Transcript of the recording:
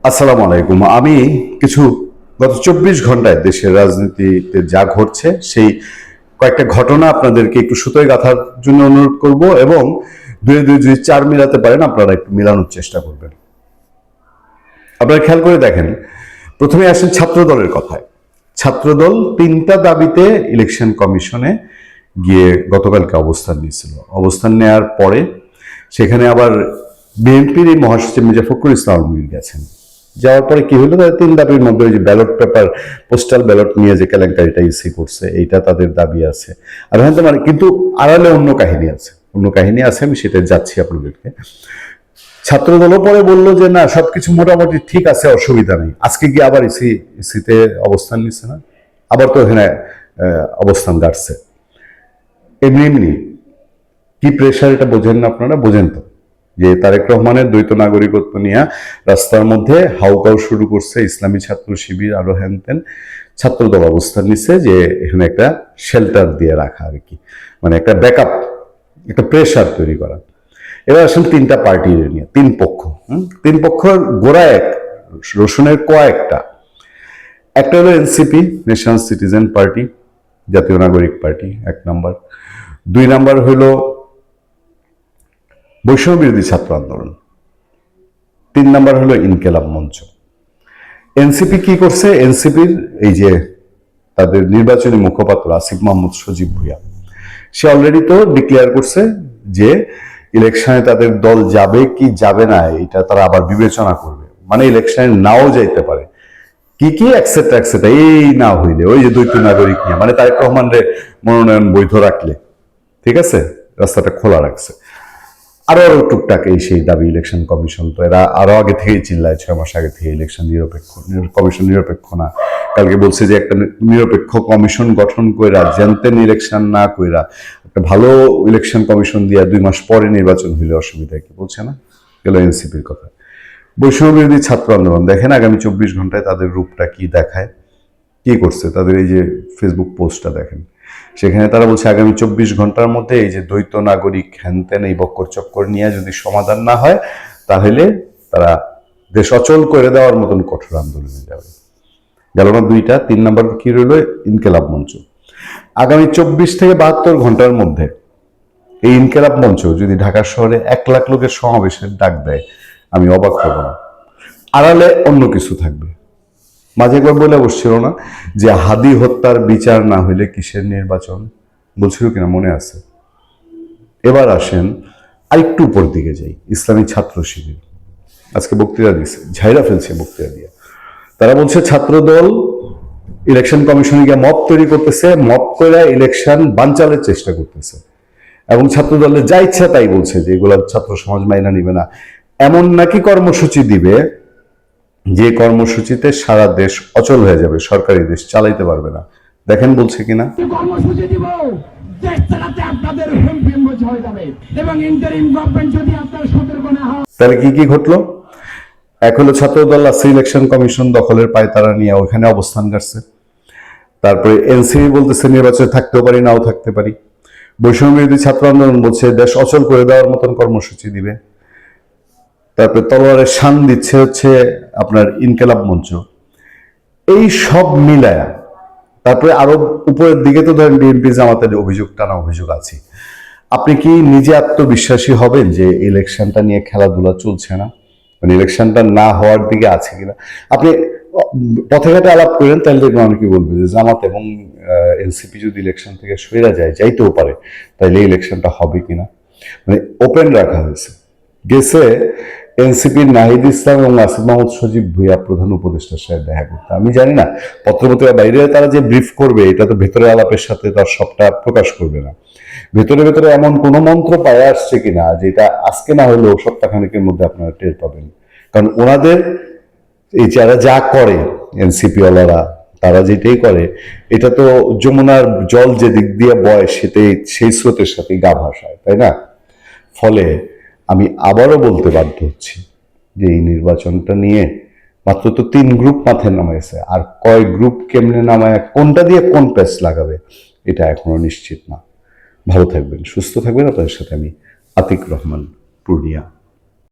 আসসালামু আলাইকুম। আমি কিছু গত 24 ঘন্টায় দেশের রাজনীতিতে যা ঘটছে সেই কয়েকটা ঘটনা আপনাদেরকে একটু সুতোয় গাঁথার জন্য অনুরোধ করব, এবং দুই দুই যদি চার মিলাতে পারেন আপনারা একটু মিলানোর চেষ্টা করবেন। আপনারা খেয়াল করে দেখেন, প্রথমে আসেন ছাত্র দলের কথায়। ছাত্রদল 3টা দাবিতে ইলেকশন কমিশনে গিয়ে গতকালকে অবস্থান নিয়েছিল। অবস্থান নেওয়ার পরে সেখানে আবার বিএনপির এই মহাসচিব মির্জা ফখরুল ইসলাম আলমগীর গেছেন। যাওয়ার পরে কি হলো, তাদের 3 দাবির মধ্যে ওই যে ব্যালট পেপার, পোস্টাল ব্যালট নিয়ে যে কেলেঙ্কারিটা ইসি করছে, এইটা তাদের দাবি আছে। আর হ্যাঁ, মানে কিন্তু আড়ালে অন্য কাহিনী আছে, আমি সেটা যাচ্ছি আপনাদেরকে। ছাত্রদলও পরে বললো যে না, সবকিছু মোটামুটি ঠিক আছে, অসুবিধা নেই। আজকে গিয়ে আবার ইসিতে অবস্থান নিচ্ছে না, আবার তো এখানে অবস্থান গাড়ছে। এমনি এমনি কি প্রেশার, এটা বোঝেন না আপনারা? বোঝেন তো যে তারেক রহমানের দ্বৈত নাগরিকত্ব নিয়ে রাস্তার মধ্যে হাউকাউ শুরু করছে ইসলামী ছাত্র শিবির, আরো হ্যান তেন। ছাত্রদল অবস্থান নিচ্ছে যে এখানে একটা শেল্টার দিয়ে রাখা আর কি, মানে একটা ব্যাকআপ, একটা প্রেশার তৈরি করা। এবার আসেন 3টা পার্টির নিয়ে, 3 পক্ষ। 3 পক্ষের গোড়া এক, রসুনের কয়েকটা। একটা হলো এনসিপি, ন্যাশনাল সিটিজেন পার্টি, জাতীয় নাগরিক পার্টি, 1 নম্বর। 2 নম্বর হলো বৈষম্য বিরোধী ছাত্র আন্দোলন। 3 নম্বর হলো ইনকেলাব মঞ্চ। এনসিপি কি করছে? এনসিপির এই যে তাদের নির্বাচনী মুখপাত্র আসিফ মাহমুদ সজীব ভুঁইয়া, সে অলরেডি তো ডিক্লেয়ার করছে যে ইলেকশনে তাদের দল যাবে কি যাবে না এটা তারা আবার বিবেচনা করবে, মানে ইলেকশনে নাও যাইতে পারে। কি কি এক্সেট্রা এক্সেট্রা, এই না হইলে ওই যে দ্বৈত নাগরিক নিয়ে, মানে তারেক রহমানের মনোনয়ন বৈধ রাখলে, ঠিক আছে, রাস্তাটা খোলা রাখছে। আরো টুকটাক এই সেই দাবি ইলেকশন কমিশন, তো এরা আরো আগে থেকেই চিল্লায়, 6 মাস আগে থেকে ইলেকশন কমিশন নিরপেক্ষ না। কালকে বলছে যে একটা নিরপেক্ষ কমিশন গঠন কইরা জানতেন ইলেকশন না কইরা একটা ভালো ইলেকশন কমিশন দিয়া 2 মাস পরে নির্বাচন হইলে অসুবিধা কি, বলছে না? গেল এনসিপির কথা। বৈষম্য বিরোধী ছাত্র আন্দোলন দেখেন আগামী 24 ঘন্টায় তাদের রূপটা কি দেখায়, কি করছে। তাদের এই যে ফেসবুক পোস্টটা দেখেন, সেখানে তারা বলছে আগামী 24 ঘন্টার মধ্যে এই যে দ্বৈত নাগরিক হ্যানত্যান এই বক্কর চক্কর নিয়ে যদি সমাধান না হয়, তাহলে তারা দেশ অচল করে দেওয়ার মতন কঠোর আন্দোলনে যাবে। গেল না 2টা। 3 নম্বর কি রইল? ইনকেলাব মঞ্চ। আগামী 24 থেকে 72 ঘন্টার মধ্যে এই ইনকেলাব মঞ্চ যদি ঢাকা শহরে 1 লাখ লোকের সমাবেশের ডাক দেয়, আমি অবাক হব না। আড়ালে অন্য কিছু থাকবে। মাঝে একবার বলে বসছিল না যে হাদি হত্যার বিচার না হইলে কিসের নির্বাচন, বলছিল কিনা মনে আছে? এবার আসেন আরেকটু উপর দিকে যাই। ইসলামী ছাত্র শিবির আজকে বক্তৃতা দিচ্ছে, ঝাইরা ফেলছে বক্তৃতা দিয়ে। তারা বলছে ছাত্র দল ইলেকশন কমিশনে গিয়ে মব তৈরি করতেছে, মব করে ইলেকশন বানচালের চেষ্টা করতেছে, এবং ছাত্র দলের যা ইচ্ছা তাই বলছে যে এগুলো ছাত্র সমাজ মাইনা নিবে না। এমন নাকি কর্মসূচি দিবে যে কর্মসূচিতে সারা দেশ অচল হয়ে যাবে, সরকারি দেশ চালাইতে পারবে না। দেখেন বলছে কিনা। কর্মসূচি দিব, দেশ চালাতে আপনাদের হেমফেম হয়ে যাবে, এবং ইন্টারিম গভর্নমেন্ট যদি আপনার সতর্ক না হয়। তাহলে কি কি ঘটলো? এক হলো ছাত্রদল আছে ইলেকশন কমিশন দখলের পায়তারা নিয়ে ওখানে অবস্থান করছে। তারপরে এনসিপি বলতেছে নির্বাচনে থাকতেও পারি, নাও থাকতে পারি। বৈষম্য বিরোধী ছাত্র আন্দোলন বলছে দেশ অচল করে দেওয়ার মতন কর্মসূচি দিবে। তারপরে তলোয়ারের শান দিচ্ছে হচ্ছে আপনার ইনকেলাব মঞ্চ। এই সব মিলায়া তারপরে আরো উপরের দিকে তো ধরেন বিএনপি জামাতের অভিযোগ, টানা অভিযোগ আছে। আপনি কি নিজে আত্মবিশ্বাসী হবেন যে ইলেকশনটা নিয়ে খেলাধুলা চলছে না, মানে ইলেকশনটা না হওয়ার দিকে আছে কিনা? আপনি পথে ঘাটে আলাপ করেন, তাহলে দেখবেন অনেকে বলবে যে জামাত এবং এনসিপি যদি ইলেকশন থেকে সরে যায়, যাইতেও পারে, তাইলে ইলেকশনটা হবে কিনা, মানে ওপেন রাখা হয়েছে। গেছে এনসিপির নাহিদ ইসলাম এবং আসিফ মাহমুদ সজীব ভুঁইয়া প্রধান উপদেষ্টার সাথে দেখা করতে। আমি জানি না পত্রপত্রিকার বাইরে তারা যে ব্রিফ করবে, এটা তো ভেতরে আলাপের সাথে তার সবটা প্রকাশ করবে না। ভেতরে ভেতরে এমন কোন মন্ত্র পায়ে আসছে কিনা যেটা আজকে না হলেও সপ্তাহখানেকের মধ্যে আপনারা টের পাবেন। কারণ ওনাদের এই যারা যা করে, এনসিপি ওয়ালারা তারা যেটাই করে, এটা তো যমুনার জল যে দিক দিয়ে বয় সেটাই সেই স্রোতের সাথে গা ভাসায়, তাই না? ফলে আমি আবারও বলতে বাধ্য হচ্ছি যে এই নির্বাচনটা নিয়ে মাত্র তো 3 গ্রুপ মাথায় নামাইছে, আর কয় গ্রুপ কেমনে নামায় কোনটা দিয়ে কোন প্যাচ লাগাবে এটা এখনো নিশ্চিত না। ভালো থাকবেন, সুস্থ থাকবেন। আপনাদের সাথে আমি আতিক রহমান, পূর্ণিয়া।